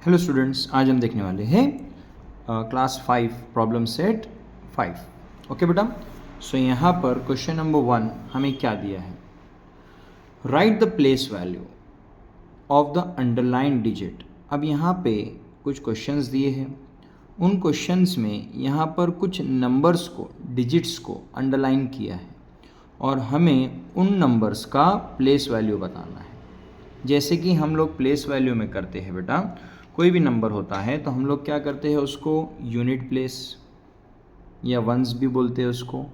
Hello students, आज हम देखने वाले हैं क्लास 5 प्रॉब्लम सेट 5। ओके बेटा, सो यहाँ पर क्वेश्चन नंबर 1 हमें क्या दिया है। Right the place value of the underline digit. अब यहाँ पे कुछ क्वेश्चंस दिए हैं, उन क्वेश्चंस में यहाँ पर कुछ नंबर्स को, डिजिट्स को अंडरलाइन किया है और हमें उन नंबर्स का प्लेस वैल्यू बताना है। जैसे कि हम लोग प्लेस वैल्यू में करते हैं बेटा, कोई भी नंबर होता है तो हम लोग क्या करते हैं, उसको यूनिट प्लेस या वंस भी बोलते हैं उसको।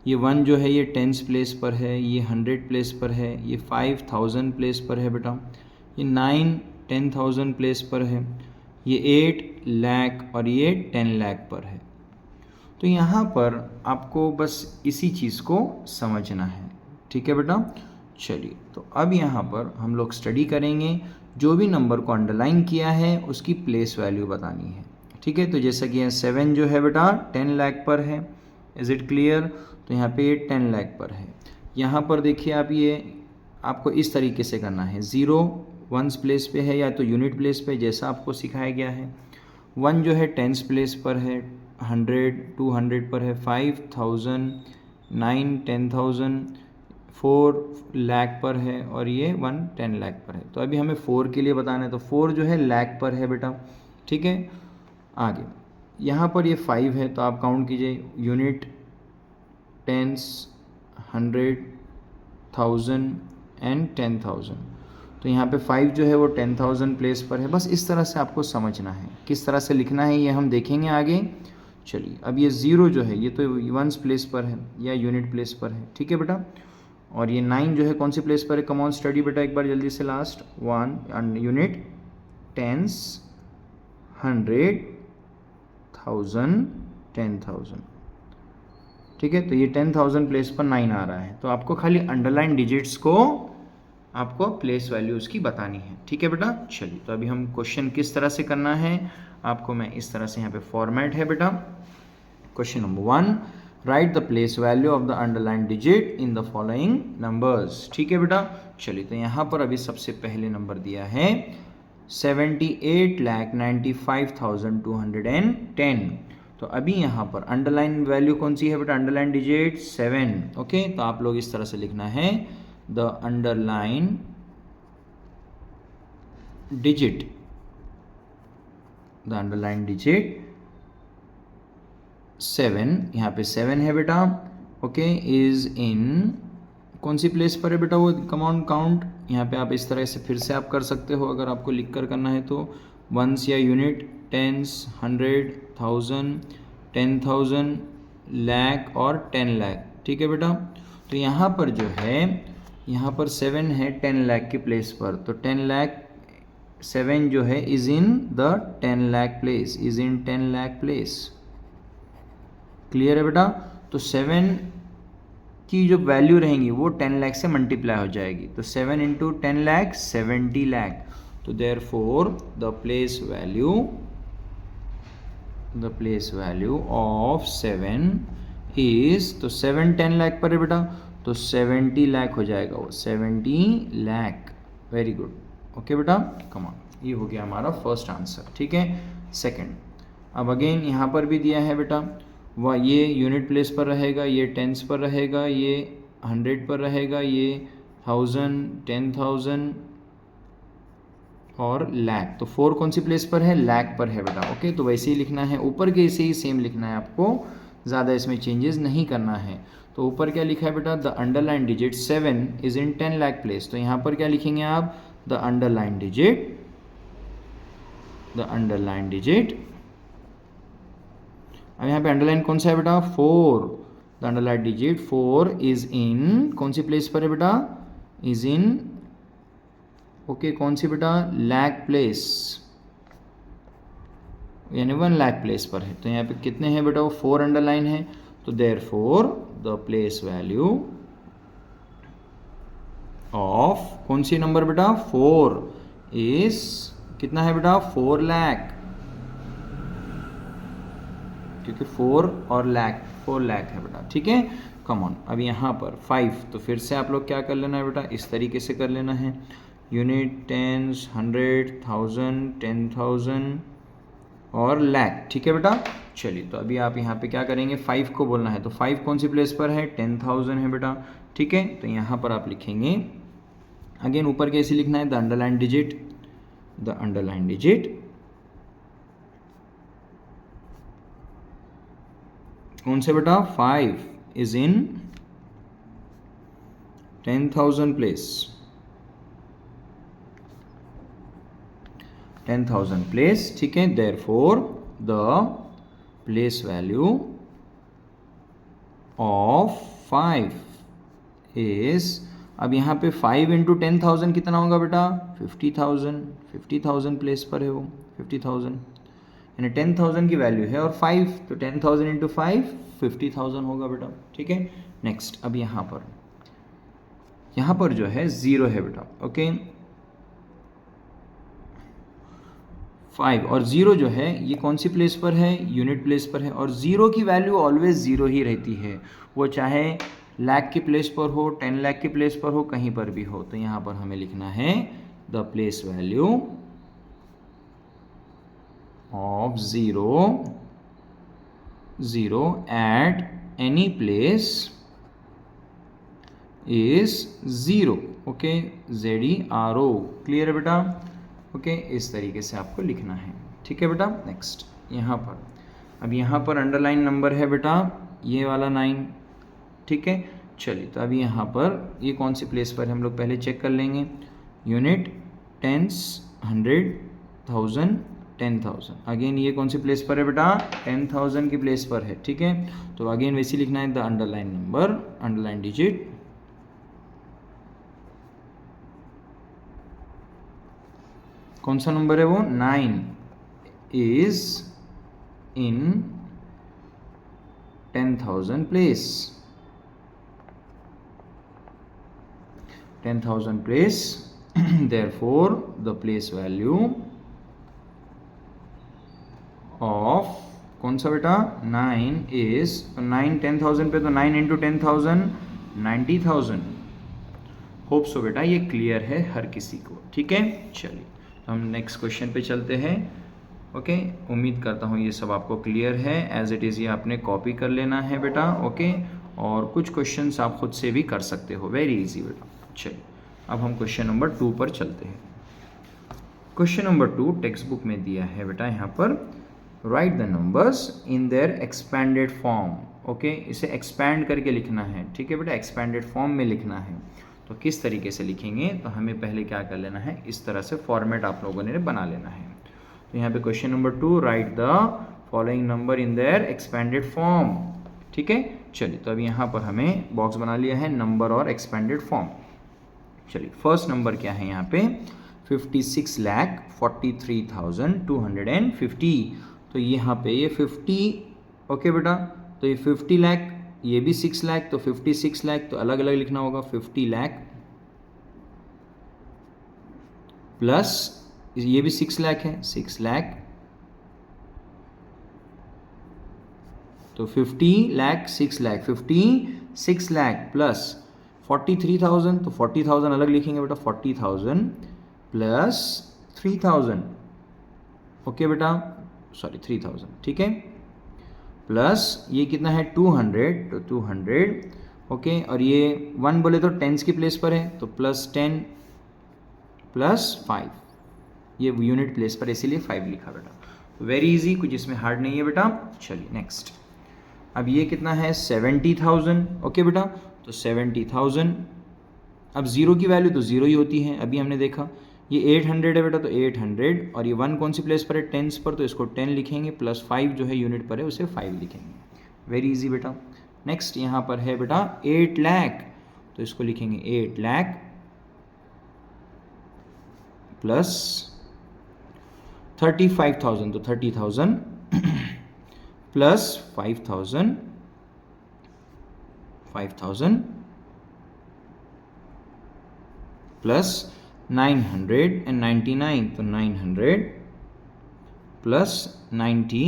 ये 1 जो है ये टेंस प्लेस पर है, ये 100 प्लेस पर है, ये 5000 प्लेस पर है बेटा, ये 9 10,000 प्लेस पर है, ये 8 लाख और ये 10 लाख पर है। तो यहाँ पर आपको बस इसी चीज़ को समझना है, ठीक है बेटा। चलिए, तो अब यहाँ पर हम लोग स्टडी करेंगे, जो भी नंबर को अंडरलाइन किया है उसकी प्लेस वैल्यू बतानी है, ठीक है। तो जैसा कि यहाँ 7 जो है बेटा 10 लाख पर है, इज़ इट क्लियर। तो यहाँ पे 10 लाख पर है। यहाँ पर देखिए आप, ये आपको इस तरीके से करना है, 0 वंस प्लेस पे है या तो यूनिट प्लेस पे, जैसा आपको सिखाया गया है। 1 जो है टेंस प्लेस पर है, 100 200 पर है, 5000 9 10,000 4 लाख पर है और ये 1 10 लाख पर है। तो अभी हमें 4 के लिए बताना है, तो 4 जो है लाख पर है बेटा, ठीक है। आगे यहाँ पर ये 5 है, तो आप काउंट कीजिए, यूनिट टेंस 100 1000 एंड 10,000। तो यहाँ पे 5 जो है वो 10,000 प्लेस पर है। बस इस तरह से आपको समझना है, किस तरह से लिखना है ये हम देखेंगे आगे। चलिए, अब ये 0 जो है ये तो वंस प्लेस पर है या यूनिट प्लेस पर है, ठीक है बेटा। और ये 9 जो है कौन सी प्लेस पर है, कम ऑन स्टडी बेटा एक बार जल्दी से, लास्ट 1 यूनिट टेंस 100 1000 10,000, ठीक है। तो ये 10,000 प्लेस पर 9 आ रहा है, तो आपको खाली अंडरलाइन डिजिट्स को आपको प्लेस वैल्यू उसकी बतानी है, ठीक है बेटा। चलिए, तो अभी हम क्वेश्चन किस तरह से करना है आपको मैं इस तरह से, यहाँ पे फॉर्मेट है बेटा। Question number 1, right the place value of the underline digit in the following numbers, ठीक है बेटा। चलिए, तो यहाँ पर अभी सबसे पहले नंबर दिया है 78,95,210। तो अभी यहाँ पर अंडरलाइन वैल्यू कौन सी है बेटा, अंडरलाइन डिजिट 7। ओके, तो आप लोग इस तरह से लिखना है, the underline digit, the underline digit 7, यहाँ पे 7 है बेटा, ओके, इज इन कौन सी प्लेस पर है बेटा, वो कमाउंट काउंट। यहाँ पे आप इस तरह से फिर से आप कर सकते हो, अगर आपको लिख कर करना है तो वंस या यूनिट, टेंस 100 1000 10,000 लाख और 10 लाख, ठीक है बेटा। तो यहाँ पर जो है, यहाँ पर 7 है 10 लाख की प्लेस पर, तो 10 लाख 7 जो है is in the 10 lakh place, is in 10 lakh place, clear है बेटा। तो 7 की जो वैल्यू रहेंगी वो 10 लाख से मल्टीप्लाई हो जाएगी, तो 7 इंटू 10 लाख 70 लाख। तो therefore the place value of 7 is, तो 7 10 लाख पर है बेटा, तो 70 लाख हो जाएगा वो, 70 लाख। वेरी गुड, ओके बेटा, कम ऑन, ये हो गया हमारा फर्स्ट आंसर, ठीक है। सेकंड, अब अगेन यहाँ पर भी दिया है बेटा, वह ये यूनिट प्लेस पर रहेगा, ये टेंस पर रहेगा, ये 100 पर रहेगा, ये 1000 10,000 और लाख। तो 4 कौन सी प्लेस पर है, लाख पर है बेटा, ओके। तो वैसे ही लिखना है, ऊपर के ऐसे ही सेम लिखना है आपको, ज़्यादा इसमें चेंजेस नहीं करना है। तो ऊपर क्या लिखा है बेटा, the underline digit 7 is in 10 lakh place. तो यहाँ पर क्या लिखेंगे आप, द अंडरलाइन डिजिट, अब यहाँ पे अंडरलाइन कौन सा है बेटा, 4। The underline digit 4 is in कौन सी प्लेस पर है बेटा, इज इन, ओके, कौन सी बेटा, लाख प्लेस, यानी 1 लाख प्लेस पर है। तो यहाँ पे कितने हैं बेटा, वो 4 अंडरलाइन है, तो therefore the place value of कौन सी नंबर बेटा, 4 इज कितना है बेटा, 4 लाख, क्योंकि 4 और लाख 4 लाख है बेटा, ठीक है। कम ऑन, अब यहाँ पर 5, तो फिर से आप लोग क्या कर लेना है बेटा, इस तरीके से कर लेना है, यूनिट, टेंस, 100, 1000, 10,000 और लैख, ठीक है बेटा। चलिए तो अभी आप यहाँ पे क्या करेंगे, 5 को बोलना है, तो 5 कौन सी प्लेस पर है, 10,000 है बेटा, ठीक है। तो यहाँ पर आप लिखेंगे, अगेन ऊपर कैसे लिखना है, the underline digit, the underline digit कौन से बेटा, 5 इज इन 10,000 प्लेस, 10,000 प्लेस, ठीक है। Therefore the place value of 5 is, अब यहाँ पे 5 इंटू 10,000 कितना होगा बेटा, 50,000, 50,000 प्लेस पर है वो, 50,000 यानी 10,000 की वैल्यू है और 5, तो 10,000 इंटू 5 50,000 होगा बेटा, ठीक है। नेक्स्ट, अब यहाँ पर जो है 0 है बेटा, ओके। 5 और 0 जो है ये कौन सी प्लेस पर है, यूनिट प्लेस पर है, और 0 की वैल्यू ऑलवेज 0 ही रहती है, वो चाहे लाख की प्लेस पर हो, 10 लाख की प्लेस पर हो, कहीं पर भी हो। तो यहाँ पर हमें लिखना है the place value of 0 at any place is 0, okay, ZERO, clear है बेटा, ओके। इस तरीके से आपको लिखना है, ठीक है बेटा। नेक्स्ट, यहाँ पर, अब यहाँ पर अंडरलाइन नंबर है बेटा ये वाला 9, ठीक है। चलिए तो अभी यहाँ पर ये कौन सी प्लेस पर है, हम लोग पहले चेक कर लेंगे, यूनिट, टेंस, 100, 1000, 10,000, अगेन ये कौन सी प्लेस पर है बेटा, 10,000 की प्लेस पर है, ठीक है। तो अगेन वैसे लिखना है the underline number, underline digit कौन सा नंबर है वो, 9 is in 10,000 place, 10,000 place, therefore the place value of कौन सा बेटा, 9 इज, 9 10,000 पे, तो 9 इंटू 10,000 90,000। होप सो बेटा ये क्लियर है हर किसी को, ठीक है। चलिए हम नेक्स्ट क्वेश्चन पे चलते हैं, ओके। उम्मीद करता हूँ ये सब आपको क्लियर है, एज इट इज़ ये आपने कॉपी कर लेना है बेटा, ओके। और कुछ क्वेश्चंस आप खुद से भी कर सकते हो, वेरी इजी बेटा। चलिए अब हम क्वेश्चन नंबर 2 पर चलते हैं। क्वेश्चन नंबर 2 टेक्स्ट बुक में दिया है बेटा, यहाँ पर right the numbers in their expanded form, okay. इसे एक्सपैंड करके लिखना है, ठीक है बेटा, एक्सपैंडेड फॉर्म में लिखना है। तो किस तरीके से लिखेंगे, तो हमें पहले क्या कर लेना है, इस तरह से फॉर्मेट आप लोगों ने बना लेना है। तो यहाँ पे question number 2, right the following number in their expanded form, ठीक है। चलिए तो अभी यहाँ पर हमें बॉक्स बना लिया है नंबर और एक्सपैंडेड फॉर्म। चलिए फर्स्ट नंबर क्या है यहाँ पे, 56,43,250, तो यहाँ पे ये 50, ओके बेटा, तो ये 50 लाख, ये भी 6 लाख, तो 56 लाख, तो अलग अलग लिखना होगा, 50 लाख प्लस ये भी 6 लाख है, 6 लाख, तो 50 लाख 6 लाख, 56 लाख प्लस 43,000, तो 40,000 अलग लिखेंगे बेटा, 40,000 प्लस 3,000, ओके बेटा, सॉरी 3,000, ठीक है, प्लस ये कितना है 200, तो 200, ओके। और ये 1 बोले तो टेंस की प्लेस पर है, तो प्लस 10 प्लस 5, ये यूनिट प्लेस पर, इसीलिए 5 लिखा बेटा। वेरी इजी, कुछ इसमें हार्ड नहीं है बेटा। चलिए नेक्स्ट, अब ये कितना है 70,000, ओके बेटा, तो 70,000, अब 0 की वैल्यू तो 0 ही होती है, अभी हमने देखा। ये 800 है बेटा, तो 800, और ये 1 कौन सी प्लेस पर है, टेंस पर, तो इसको 10 लिखेंगे, प्लस 5 जो है यूनिट पर है उसे 5 लिखेंगे, वेरी इजी बेटा। नेक्स्ट यहाँ पर है बेटा 8 लाख, तो इसको लिखेंगे 8 लाख प्लस 35,000, तो 30,000 प्लस 5,000 प्लस 999, तो 900 प्लस 90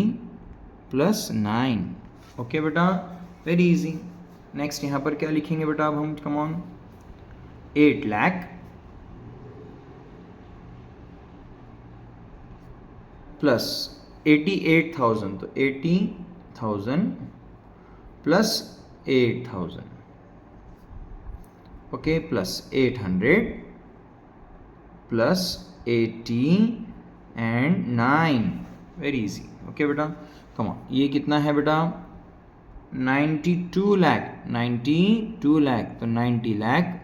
प्लस 9, ओके बेटा, वेरी इजी। नेक्स्ट यहाँ पर क्या लिखेंगे बेटा, अब हम कम ऑन 8 लाख प्लस 88,000, तो 80,000 plus 8,000, okay, plus 800 plus 80 and 9, very easy. Okay बेटा, कम ऑन, ये कितना है बेटा 92 लाख, 92 लाख, तो 90 लाख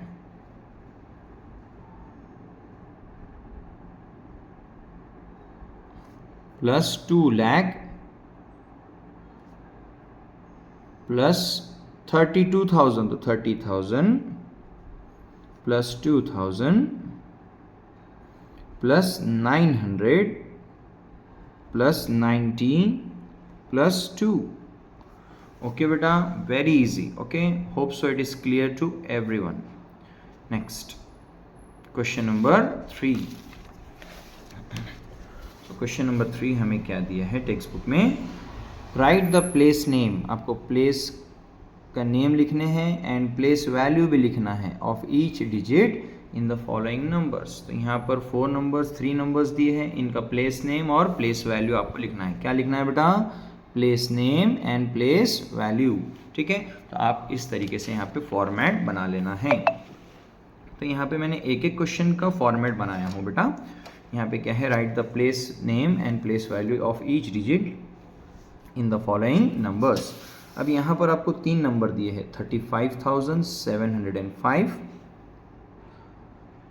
प्लस 2 लाख प्लस 32,000, तो 30,000 plus 2,000 plus 900 plus 90 plus 2। Okay बेटा, very easy. Okay, hope so it is clear to everyone. Next question number 3। तो क्वेश्चन नंबर 3 हमें क्या दिया है टेक्स्ट बुक में, राइट द प्लेस नेम, आपको प्लेस का नेम लिखने हैं एंड प्लेस वैल्यू भी लिखना है of each digit in the following numbers. तो यहाँ पर 4 नंबर्स 3 नंबर्स दिए हैं, इनका प्लेस नेम और प्लेस वैल्यू आपको लिखना है। क्या लिखना है बेटा, place name and place value. ठीक है, तो आप इस तरीके से यहाँ पे फॉर्मेट बना लेना है। तो यहाँ पे मैंने एक एक क्वेश्चन का फॉर्मेट बनाया हूँ बेटा। यहाँ पे क्या है, right the place name and place value of each digit in the following numbers. अब यहाँ पर आपको 3 नंबर दिए हैं, 35,705,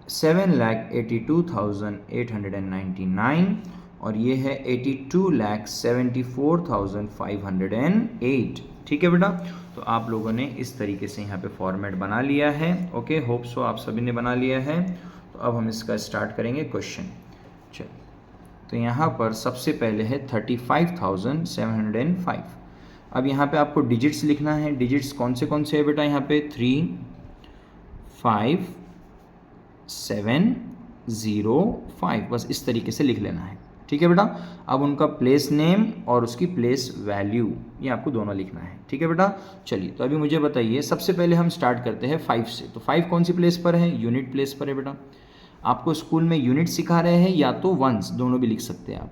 7,82,899 और ये है 82,74,508। ठीक है बेटा, तो आप लोगों ने इस तरीके से यहाँ पे फॉर्मेट बना लिया है। ओके, होप सो आप सभी ने बना लिया है। तो अब हम इसका स्टार्ट करेंगे क्वेश्चन। चलो, तो यहाँ पर सबसे पहले है 35,705। अब यहाँ पे आपको डिजिट्स लिखना है। डिजिट्स कौन से है बेटा, यहाँ पे 3, 5, 7, 0, 5, बस इस तरीके से लिख लेना है। ठीक है बेटा, अब उनका प्लेस नेम और उसकी प्लेस वैल्यू ये आपको दोनों लिखना है। ठीक है बेटा, चलिए तो अभी मुझे बताइए, सबसे पहले हम स्टार्ट करते हैं 5 से। तो 5 कौन सी प्लेस पर है, यूनिट प्लेस पर है बेटा। आपको स्कूल में यूनिट सिखा रहे हैं या तो वंस, दोनों भी लिख सकते हैं आप।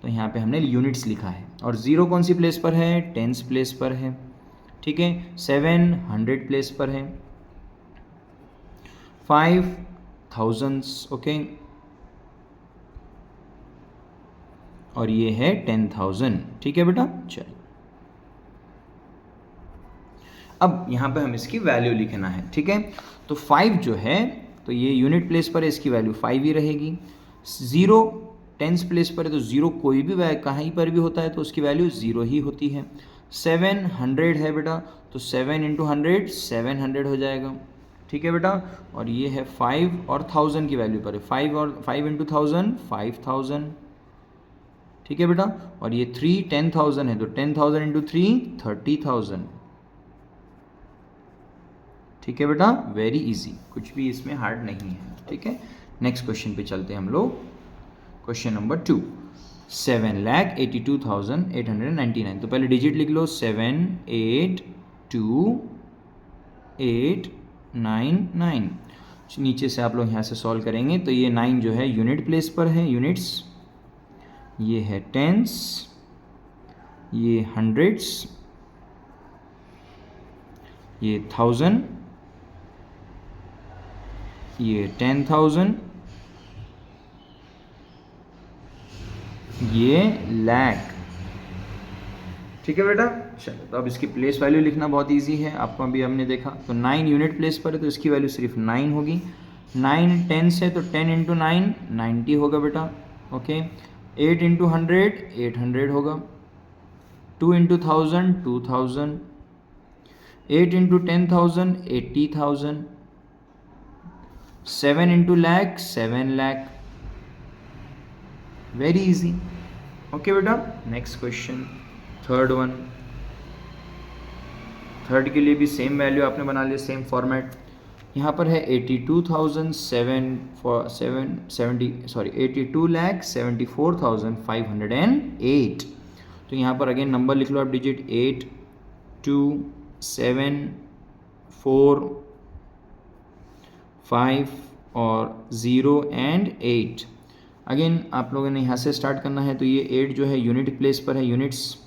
तो यहाँ पे हमने यूनिट्स लिखा है। और 0 कौन सी प्लेस पर है, टेंस प्लेस पर है। ठीक है, 7 100 प्लेस पर है, 5 थाउजेंड्स, ओके, और ये है 10,000। ठीक है बेटा, चलिए अब यहाँ पे हम इसकी वैल्यू लिखना है। ठीक है, तो 5 जो है, तो ये यूनिट प्लेस पर है, इसकी वैल्यू 5 ही रहेगी। 0 टेंस प्लेस पर है, तो 0 कोई भी कहीं पर भी होता है तो उसकी वैल्यू 0 ही होती है। 7 100 है बेटा, तो 7 × 100 700 हो जाएगा। ठीक है बेटा, और ये है 5 और 1000 की वैल्यू पर है, 5 × 1000 5000। ठीक है बेटा, और ये 3 10,000 है, तो 10,000 × 3 30,000। ठीक है बेटा, वेरी इजी, कुछ भी इसमें हार्ड नहीं है। ठीक है, नेक्स्ट क्वेश्चन पे चलते हैं हम लोग। Question number 2, 7,82,899। तो पहले डिजिट लिख लो, 782,899। नीचे से आप लोग यहाँ से सॉल्व करेंगे, तो ये 9 जो है यूनिट प्लेस पर है, यूनिट्स, ये है टेंस, ये हंड्रेड्स, ये 1000, ये 10,000, ये लाख। ठीक है बेटा, चलो तो अब इसकी प्लेस वैल्यू लिखना बहुत इजी है, आपको अभी हमने देखा। तो 9 यूनिट प्लेस पर है, तो इसकी वैल्यू सिर्फ 9 होगी। 9 टेंस है, तो 10 × 9 90 होगा बेटा। ओके, 8 × 100 800 होगा। 2 × 1000 2000, 8 × 10,000 80,000, 7 × lakh 7 lakh। Very easy. Okay बेटा, next question, third one. Third के लिए भी सेम वैल्यू आपने बना लिया, सेम फॉर्मेट। यहाँ पर है 82,74,508। तो यहाँ पर अगेन नंबर लिख लो आप, डिजिट 8 2 7 4 5 और 0 एंड 8। अगेन आप लोगों ने यहाँ से स्टार्ट करना है, तो ये 8 जो है यूनिट प्लेस पर है, यूनिट्स,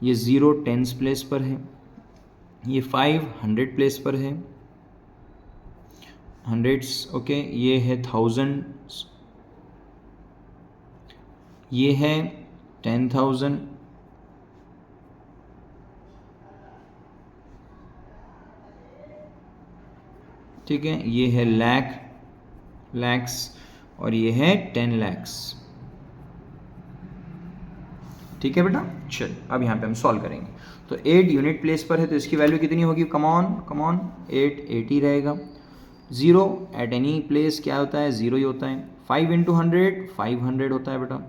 ये 0 टेंस प्लेस पर है, ये 5 100 प्लेस पर है, हंड्रेड्स, ओके, ये है 1000, ये है 10,000, ठीक है, ये है लैक्स, और ये है 10 लैक्स। ठीक है बेटा, चल अब यहाँ पे हम सॉल्व करेंगे। तो 8 यूनिट प्लेस पर है, तो इसकी वैल्यू कितनी होगी? कमॉन 8 80 रहेगा। 0 एट एनी प्लेस क्या होता है? 0 ही होता है। 5 इंटू 100 500 होता है बेटा।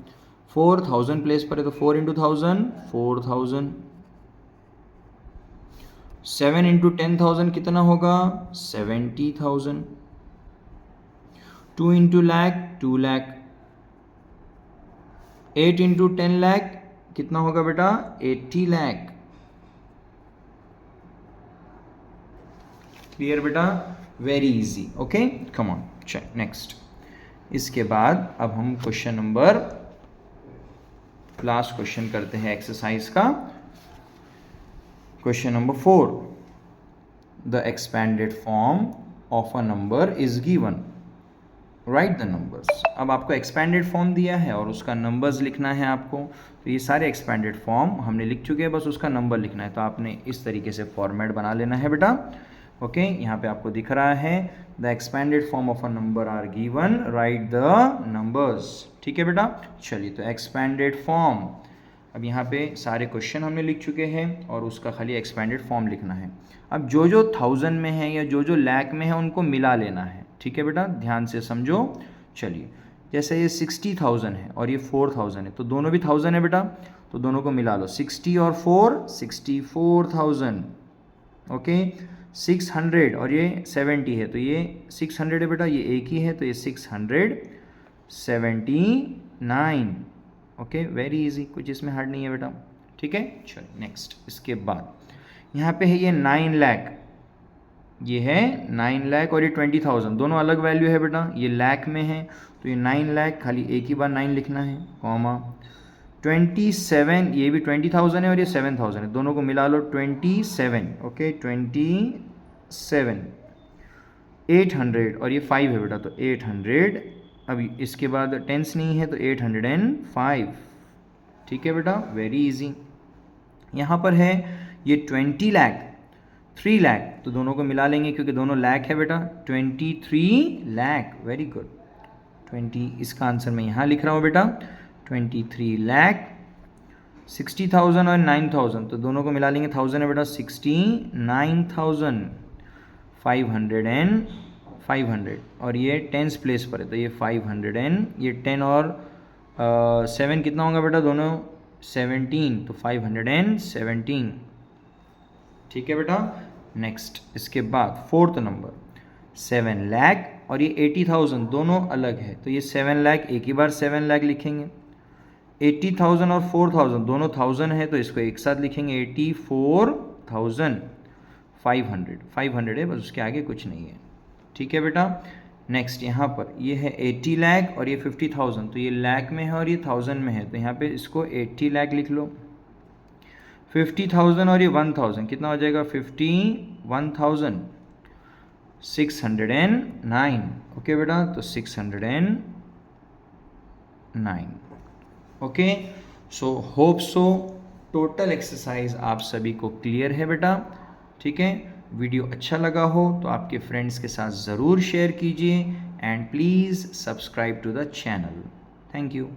4000 प्लेस पर है, तो 4 इंटू 1000 4000। 7 इंटू 10,000 कितना होगा? 70,000। 2 इंटू लैख 2 लाख। 8 इंटू 10 लाख कितना होगा बेटा? 80 लाख। क्लियर बेटा? Very easy. Okay, come on, चल नेक्स्ट। इसके बाद अब हम क्वेश्चन नंबर, लास्ट क्वेश्चन करते हैं एक्सरसाइज का। Question number 4, the expanded form of a number is given, write the numbers. अब आपको एक्सपेंडेड फॉर्म दिया है और उसका नंबर्स लिखना है आपको। तो ये सारे एक्सपेंडेड फॉर्म हमने लिख चुके हैं, बस उसका नंबर लिखना है। तो आपने इस तरीके से फॉर्मेट बना लेना है बेटा। ओके, यहाँ पे आपको दिख रहा है the expanded form of a number are given, write the numbers. ठीक है बेटा, चलिए तो एक्सपेंडेड फॉर्म, अब यहाँ पे सारे क्वेश्चन हमने लिख चुके हैं और उसका खाली एक्सपेंडेड फॉर्म लिखना है। अब जो जो 1000 में है या जो जो लाख में है उनको मिला लेना है। ठीक है बेटा, ध्यान से समझो। चलिए, जैसे ये 60,000 है और ये 4000 है, तो दोनों भी 1000 है बेटा, तो दोनों को मिला लो। 60 और 4 64,000। ओके, 600 और ये 70 है, तो ये 600 है बेटा, ये एक ही है, तो ये 679। ओके, वेरी इजी, कुछ इसमें हार्ड नहीं है बेटा। ठीक है, चलिए नेक्स्ट। इसके बाद यहाँ पे है ये 9 लाख, ये है 9 लाख और ये 20,000, दोनों अलग वैल्यू है बेटा। ये लाख में है, तो ये 9 लाख, खाली एक ही बार 9 लिखना है, कॉमा। 27, ये भी 20,000 है और ये 7,000 है, दोनों को मिला लो 27। ओके, 27। 800 और ये 5 है बेटा, तो 800। अब इसके बाद टेंस नहीं है, तो 805। ठीक है बेटा, वेरी इजी। यहाँ पर है ये 20 लाख 3 लाख, तो दोनों को मिला लेंगे क्योंकि दोनों लाख है बेटा। 23 लाख, वेरी गुड। 20, इसका आंसर मैं यहाँ लिख रहा हूँ बेटा, 23 लाख। 60,000 और 9,000, तो दोनों को मिला लेंगे, 1000 है बेटा, 69,000। 500 एंड 500 और ये टेंस प्लेस पर है, तो ये 500 एंड ये 10 और 7 कितना होगा बेटा? दोनों 17, तो 517। ठीक है बेटा, नेक्स्ट। इसके बाद 4th नंबर 7 लाख और ये 80,000, दोनों अलग है, तो ये 7 लाख एक ही बार 7 लाख लिखेंगे। 80,000 और 4,000 दोनों 1000 है, तो इसको एक साथ लिखेंगे 84,000। 500 है, बस उसके आगे कुछ नहीं है। ठीक है बेटा, नेक्स्ट यहाँ पर ये है 80 लाख और ये 50,000, तो ये लाख में है और ये 1000 में है, तो यहाँ पे इसको 80 लाख लिख लो। 50,000 और ये 1000 कितना हो जाएगा? 51,000। 609। ओके बेटा, तो 609। Okay, so hope so total exercise आप सभी को क्लियर है बेटा। ठीक है, वीडियो अच्छा लगा हो तो आपके फ्रेंड्स के साथ ज़रूर शेयर कीजिए and please subscribe to the channel. Thank you.